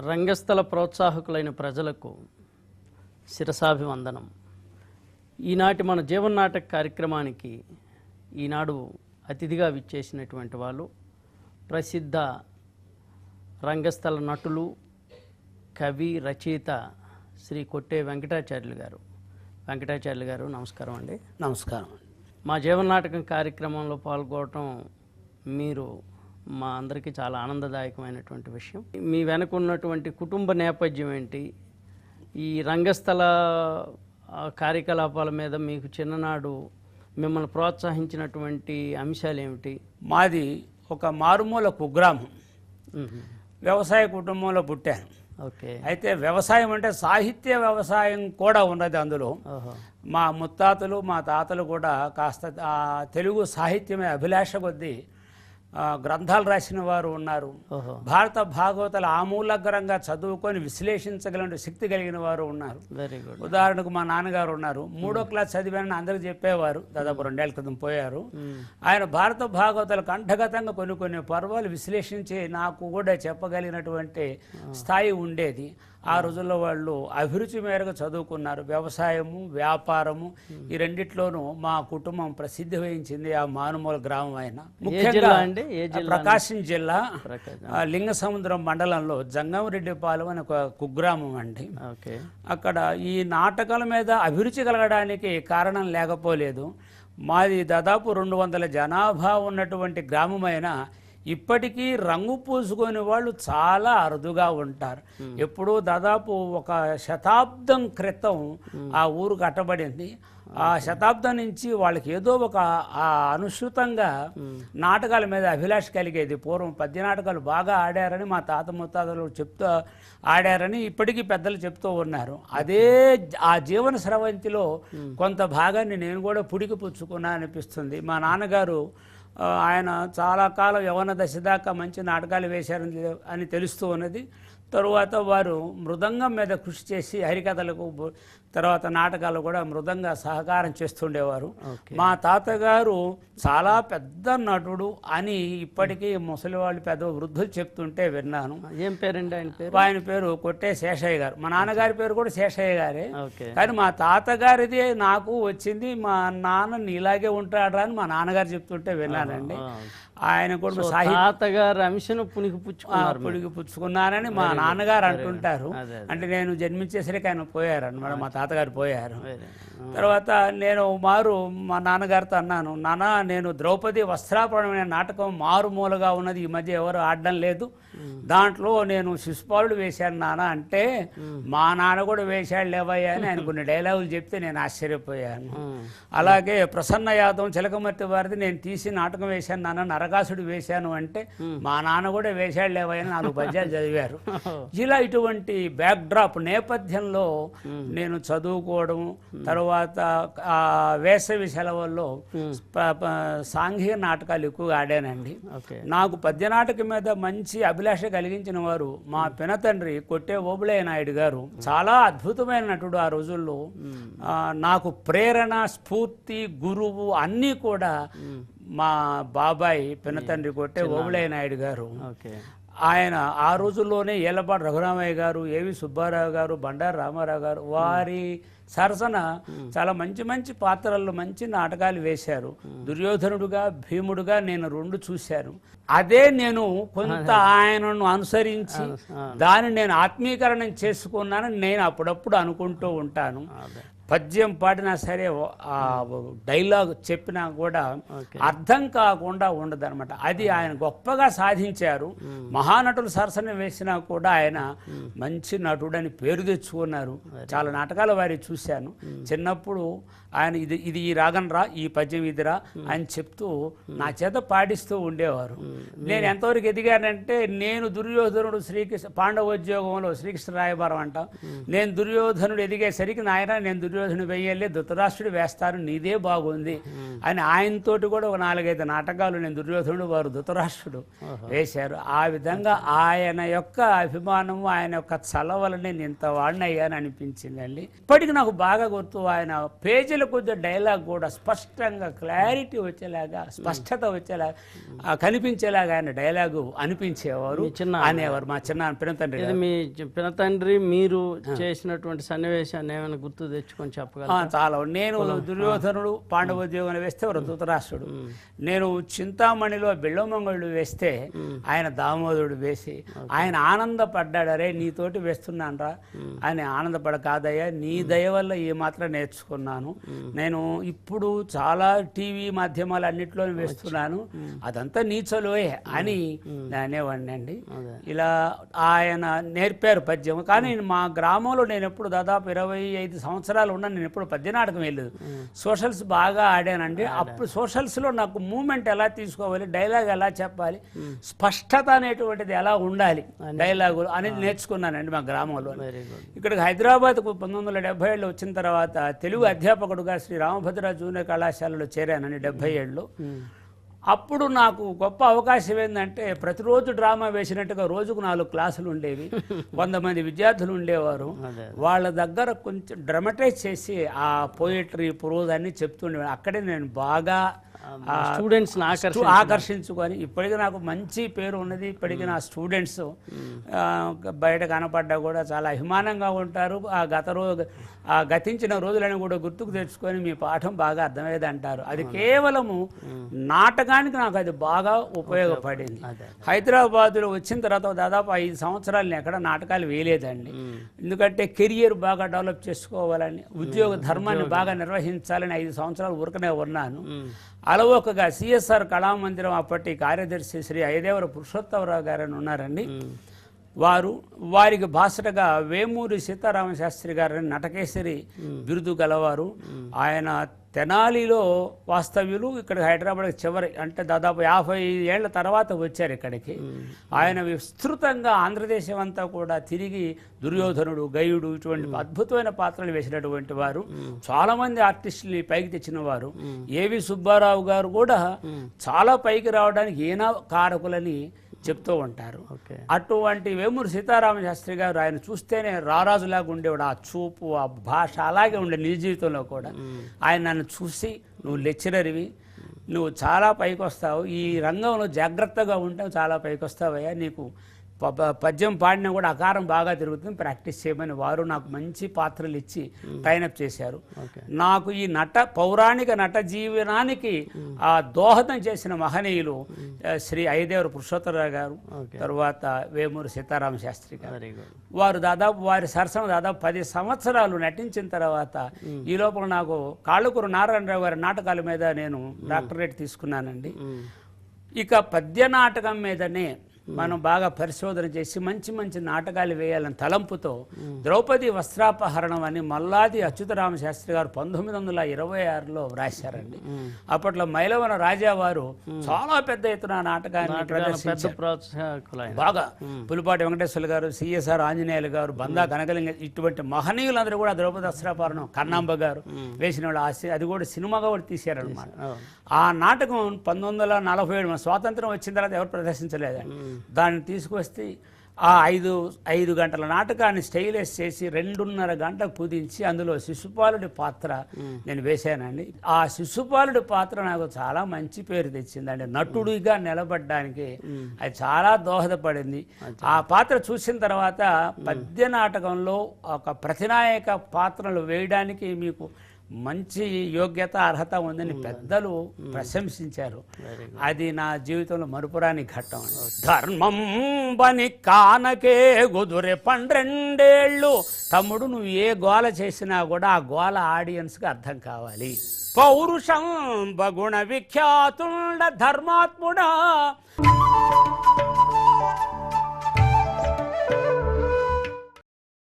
రంగస్థల ప్రోత్సాహకులైన ప్రజలకు శిరసాభివందనం. ఈనాటి మన జీవనాటక కార్యక్రమానికి ఈనాడు అతిథిగా విచ్చేసినటువంటి వాళ్ళు ప్రసిద్ధ రంగస్థల నటులు, కవి, రచయిత శ్రీ కొట్టే వెంకటాచార్యులు గారు. వెంకటాచార్యులు గారు నమస్కారం అండి. నమస్కారం. మా జీవనాటకం కార్యక్రమంలో పాల్గొనడం మీరు మా అందరికీ చాలా ఆనందదాయకమైనటువంటి విషయం. మీ వెనక ఉన్నటువంటి కుటుంబ నేపథ్యం ఏంటి? ఈ రంగస్థల కార్యకలాపాల మీద మీకు చిన్ననాడు మిమ్మల్ని ప్రోత్సహించినటువంటి అంశాలు ఏమిటి? మాది ఒక మారుమూల కుగ్రామం. వ్యవసాయ కుటుంబంలో పుట్టాను. ఓకే. అయితే వ్యవసాయం అంటే సాహిత్య వ్యవసాయం కూడా ఉన్నది అందులో. మా ముత్తాతలు మా తాతలు కూడా కాస్త తెలుగు సాహిత్యమే అభిలాష కొద్దీ గ్రంథాలు రాసిన వారు ఉన్నారు. భారత భాగవతాలు ఆమూలగ్రంగా చదువుకొని విశ్లేషించగలిగిన శక్తి కలిగిన వారు ఉన్నారు. Very good. ఉదాహరణకు మా నాన్నగారు ఉన్నారు. 3వ క్లాస్ చదివానని అందరికి చెప్పేవారు. దాదాపు 2 ఏళ్ల క్రితం పోయారు. ఆయన భారత భాగవతాలు కంఠగతంగా కొన్ని పర్వాలు విశ్లేషించి నాకు కూడా చెప్పగలిగినటువంటి స్థాయి ఉండేది. ఆ రోజుల్లో వాళ్ళు అభిరుచి మేరకు చదువుకున్నారు. వ్యవసాయము, వ్యాపారము ఈ రెండిట్లోనూ మా కుటుంబం ప్రసిద్ధి వహించింది. ఆ మారుమూల గ్రామం అయిన ముఖ్యంగా ప్రకాశం జిల్లా లింగసముద్రం మండలంలో జంగంరెడ్డిపాలెం అని ఒక కుగ్రామం అండి. అక్కడ ఈ నాటకాల మీద అభిరుచి కలగడానికి కారణం లేకపోలేదు. మాది దాదాపు 200 జనాభా ఉన్నటువంటి గ్రామమైన ఇప్పటికీ రంగు పూసుకొని వాళ్ళు చాలా అరుదుగా ఉంటారు. ఎప్పుడూ దాదాపు ఒక శతాబ్దం క్రితం ఆ ఊరు కట్టబడింది. ఆ శతాబ్దం నుంచి వాళ్ళకి ఏదో ఒక అనుసృతంగా నాటకాల మీద అభిలాష కలిగేది. పూర్వం పద్య నాటకాలు బాగా ఆడారని మా తాత ముత్తాతలు చెప్తూ ఆడారని ఇప్పటికీ పెద్దలు చెప్తూ ఉన్నారు. అదే ఆ జీవన స్రవంతిలో కొంత భాగాన్ని నేను కూడా పుడికి పుచ్చుకున్నా అనిపిస్తుంది. మా నాన్నగారు ఆయన చాలా కాలం యవ్వన దశ దాకా మంచి నాటకాలు వేశారని అని తెలుస్తూ ఉన్నది. తరువాత వారు మృదంగం మీద కృషి చేసి హరికథలకు తర్వాత నాటకాలు కూడా మృదంగా సహకారం చేస్తుండేవారు. మా తాతగారు చాలా పెద్ద నటుడు అని ఇప్పటికీ ముసలి వాళ్ళు పెద్ద వృద్ధులు చెప్తుంటే విన్నాను. ఏం పేరండి ఆయన పేరు? ఆయన పేరు కొట్టే శేషయ్య గారు. మా నాన్నగారి పేరు కూడా శేషయ్య గారే. కానీ మా తాతగారిది నాకు వచ్చింది. మా నాన్న నీలాగే ఉంటాడు అని మా నాన్నగారు చెప్తుంటే విన్నానండి. ఆయన కూడా తాతగారు అంశను పుణికి పుచ్చుకున్నానని మా నాన్నగారు అంటుంటారు. అంటే నేను జన్మించేసరికి ఆయన పోయారు అన్నమాట. మా తాతగారు పోయారు. తర్వాత నేను మా నాన్నగారితో అన్నాను, నాన్న నేను ద్రౌపది వస్త్రాపరణం అనే నాటకం మారుమూలగా ఉన్నది, ఈ మధ్య ఎవరు ఆడడం లేదు, దాంట్లో నేను శిశుపాలుడు వేశాను నాన్న అంటే, మా నాన్న కూడా వేశాడు లేవయ్యా అని ఆయన కొన్ని డైలాగులు చెప్తే నేను ఆశ్చర్యపోయాను. అలాగే ప్రసన్న యాదవ్ చిలకమర్తి వారిది నేను తీసి నాటకం వేశాను నాన్న, నరకాసుడు వేశాను అంటే మా నాన్న కూడా వేశాడు లేవయ్యా అని 4 పద్యాలు చదివారు. ఇలా ఇటువంటి బ్యాక్డ్రాప్ నేపథ్యంలో నేను చదువుకోవడం, తర్వాత వేసవి సెలవుల్లో సాంఘిక నాటకాలు ఎక్కువగా ఆడానండి. నాకు పద్య నాటకం మీద మంచి అభిలాష కలిగించిన వారు మా పినతండ్రి కొట్టే ఓబుళయ్య నాయుడు గారు. చాలా అద్భుతమైన నటుడు. ఆ రోజుల్లో నాకు ప్రేరణ, స్ఫూర్తి, గురువు అన్నీ కూడా మా బాబాయ్ పినతండ్రి కొట్టే ఓబుళయ్య నాయుడు గారు. ఆయన ఆ రోజుల్లోనే ఏలపాటి రఘురామయ్య గారు, ఏవి సుబ్బారావు గారు, బండారు రామారావు గారు వారి సరసన చాలా మంచి పాత్రల్లో మంచి నాటకాలు వేశారు. దుర్యోధనుడుగా, భీముడుగా నేను 2 చూశాను. అదే నేను కొంత ఆయనను అనుసరించి దాన్ని నేను ఆత్మీకరణం చేసుకున్నానని నేను అప్పుడప్పుడు అనుకుంటూ ఉంటాను. పద్యం పాడినా సరే ఆ డైలాగ్ చెప్పినా కూడా అర్థం కాకుండా ఉండదన్నమాట. అది ఆయన గొప్పగా సాధించారు. మహానటులు సరసన వేసినా కూడా ఆయన మంచి నటుడని పేరు తెచ్చుకున్నారు. చాలా నాటకాల వారి చూశాను. చిన్నప్పుడు ఆయన ఇది ఈ రాగం రా, ఈ పద్యం ఇదిరా అని చెప్తూ నా చేత పాడిస్తూ ఉండేవారు. నేను ఎంతవరకు ఎదిగానంటే, నేను దుర్యోధనుడు పాండవోద్యోగంలో శ్రీకృష్ణ రాయబారం అంట, నేను దుర్యోధనుడు ఎదిగేసరికి నాయన నేను దుర్యోధను వెయ్యలే, ధృతరాష్ట్రుడు వేస్తారు, నీదే బాగుంది అని ఆయనతోటి కూడా ఒక 4-5 నాటకాలు నేను దుర్యోధనుడు, వారు ధృతరాష్ట్రుడు వేశారు. ఆ విధంగా ఆయన యొక్క అభిమానం, ఆయన యొక్క చలవలని నేను ఇంత వాడినయ్యాని అనిపించిందండి. ఇప్పటికి నాకు బాగా గుర్తు, ఆయన పేజీల కొద్ది డైలాగ్ కూడా స్పష్టంగా క్లారిటీ వచ్చేలాగా, స్పష్టత వచ్చేలాగా, కనిపించేలాగా ఆయన డైలాగు అనిపించేవారు అనేవారు మా చిన్న పినతండ్రి. మీ పినతండ్రి మీరు చేసినటువంటి సన్నివేశాన్ని ఏమైనా గుర్తు తెచ్చుకొని చెప్పగలరా? చాలా. నేను దుర్యోధనుడు పాండవోద్యోగం వేస్తే వారు ధృతరాష్ట్రుడు, నేను చింతామణిలో బిళ్ళమంగళుడు వేస్తే ఆయన దామోదరుడు వేసి ఆయన ఆనందపడ్డాడు, అరే నీతోటి వేస్తున్నాను రా అని. ఆనందపడ, కాదయ్యా నీ దయ వల్ల ఏ మాత్రం నేర్చుకున్నాను, నేను ఇప్పుడు చాలా టీవీ మాధ్యమాలు అన్నింటిలో వేస్తున్నాను, అదంతా నీ చలువే అని అనేవాడిని అండి. ఇలా ఆయన నేర్పారు పద్యం. కానీ మా గ్రామంలో నేను ఎప్పుడు దాదాపు 25 సంవత్సరాలు ఉన్నా నేను ఎప్పుడు పద్య నాటకం వెళ్ళలేదు. సోషల్స్ బాగా ఆడానండి. అప్పుడు సోషల్స్లో నాకు మూమెంట్ ఎలా తీసుకోవాలి, డైలాగ్ ఎలా చెప్పాలి, స్పష్టత అనేటువంటిది ఎలా ఉండాలి డైలాగులు అనేది నేర్చుకున్నానండి మా గ్రామంలో. ఇక్కడికి హైదరాబాద్కు 1977లో వచ్చిన తర్వాత తెలుగు అధ్యాపకుడుగా శ్రీ రామభద్రరాజు జూనియర్ కళాశాలలో చేరానండి 77లో. అప్పుడు నాకు గొప్ప అవకాశం ఏంటంటే ప్రతిరోజు డ్రామా వేసినట్టుగా రోజుకు 4 క్లాసులు ఉండేవి, 100 మంది విద్యార్థులు ఉండేవారు. వాళ్ళ దగ్గర కొంచెం డ్రమటైజ్ చేసి ఆ పోయిటరీ, ప్రోజ్ అన్ని చెప్తుండేవాడు. అక్కడే నేను బాగా స్టూడెంట్స్ని ఆకర్షించుకొని ఇప్పటికీ నాకు మంచి పేరు ఉన్నది. ఇప్పటికీ నా స్టూడెంట్స్ బయట కనపడ్డా కూడా చాలా అభిమానంగా ఉంటారు. ఆ గతించిన రోజులను కూడా గుర్తుకు తెచ్చుకొని మీ పాఠం బాగా అర్థమయ్యేది అంటారు. అది కేవలము నాటకానికి నాకు అది బాగా ఉపయోగపడింది. హైదరాబాద్లో వచ్చిన తర్వాత దాదాపు 5 సంవత్సరాలు ఎక్కడ నాటకాలు వేయలేదండి. ఎందుకంటే కెరియర్ బాగా డెవలప్ చేసుకోవాలని, ఉద్యోగ ధర్మాన్ని బాగా నిర్వహించాలని 5 సంవత్సరాలు ఊరకనే ఉన్నాను. అలవోకగా సిఎస్ఆర్ కళామందిరం అప్పటి కార్యదర్శి శ్రీ అయ్యదేవర పురుషోత్తమరావు గారని ఉన్నారండి. వారికి బాసటగా వేమూరి సీతారామశాస్త్రి గారని నటకేసరి బిరుదు గలవారు. ఆయన తెనాలిలో వాస్తవ్యులు, ఇక్కడ హైదరాబాద్ చివరి అంటే దాదాపు 50 ఏళ్ల తర్వాత వచ్చారు ఇక్కడికి. ఆయన విస్తృతంగా ఆంధ్రదేశం అంతా కూడా తిరిగి దుర్యోధనుడు, గయుడు ఇటువంటి అద్భుతమైన పాత్రలు వేసినటువంటి వారు. చాలామంది ఆర్టిస్టుల్ని పైకి తెచ్చిన వారు. ఏవి సుబ్బారావు గారు కూడా చాలా పైకి రావడానికి ఏనా కారకులని చెప్తూ ఉంటారు. అటువంటి వేమూరి సీతారామశాస్త్రి గారు ఆయన చూస్తేనే రారాజులాగా ఉండేవాడు. ఆ చూపు, ఆ భాష అలాగే ఉండే నిజ జీవితంలో కూడా. ఆయన నన్ను చూసి, నువ్వు లెక్చరర్వి, నువ్వు చాలా పైకి వస్తావు, ఈ రంగంలో జాగ్రత్తగా ఉంటావు, చాలా పైకి వస్తావయ్యా, నీకు పద్యం పాడినా కూడా అకారం బాగా తిరుగుతుంది, ప్రాక్టీస్ చేయమని వారు నాకు మంచి పాత్రలు ఇచ్చి ట్రైనప్ చేశారు. నాకు ఈ పౌరాణిక నట జీవనానికి ఆ దోహదం చేసిన మహనీయులు శ్రీ అయ్యదేవర పురుషోత్తమరావు గారు, తరువాత వేమూరి సీతారామశాస్త్రి గారు. వారి సరసన దాదాపు 10 సంవత్సరాలు నటించిన తర్వాత ఈ లోపల నాకు కాళ్ళకూరు నారాయణరావు గారి నాటకాల మీద నేను డాక్టరేట్ తీసుకున్నానండి. ఇక పద్య నాటకం మీదనే మనం బాగా పరిశోధన చేసి మంచి మంచి నాటకాలు వేయాలని తలంపుతో ద్రౌపది వస్త్రాపహరణం అని మల్లాది అచ్యుతరామశాస్త్రి గారు 1926లో వ్రాశారండి. అప్పట్లో మైలవన రాజావారు చాలా పెద్ద ఎత్తున నాటకాన్ని ప్రదర్శించారు. బాగా పులిపాటి వెంకటేశ్వర గారు, సిఎస్ఆర్ ఆంజనేయులు గారు, బందా కనకలింగ ఇటువంటి మహనీయులందరూ కూడా ద్రౌపది వస్త్రాపహరణం కన్నాంబ గారు వేసిన వాళ్ళు అది కూడా సినిమాగా కూడా తీశారనమాట. ఆ నాటకం 1947 మన స్వాతంత్రం వచ్చిన తర్వాత ఎవరు ప్రదర్శించలేదండి. దాన్ని తీసుకొస్తే ఆ 5 గంటల నాటకాన్ని స్టైలైజ్ చేసి 2.5 గంటలు కుదించి అందులో శిశుపాలుడి పాత్ర నేను వేశానండి. ఆ శిశుపాలుడి పాత్ర నాకు చాలా మంచి పేరు తెచ్చిందండి. నటుడిగా నిలబడడానికి అది చాలా దోహదపడింది. ఆ పాత్ర చూసిన తర్వాత పద్య నాటకంలో ఒక ప్రతినాయక పాత్రలు వేయడానికి మీకు మంచి యోగ్యత, అర్హత ఉందని పెద్దలు ప్రశంసించారు. అది నా జీవితంలో మరుపురాని ఘట్టం. ధర్మం బని కానకే గుదురే 12 ఏళ్ళు. తమ్ముడు, నువ్వు ఏ గోల చేసినా కూడా ఆ గోల ఆడియన్స్కి అర్థం కావాలి. పౌరుషం బగుణ విఖ్యాతుండ ధర్మాత్ముడా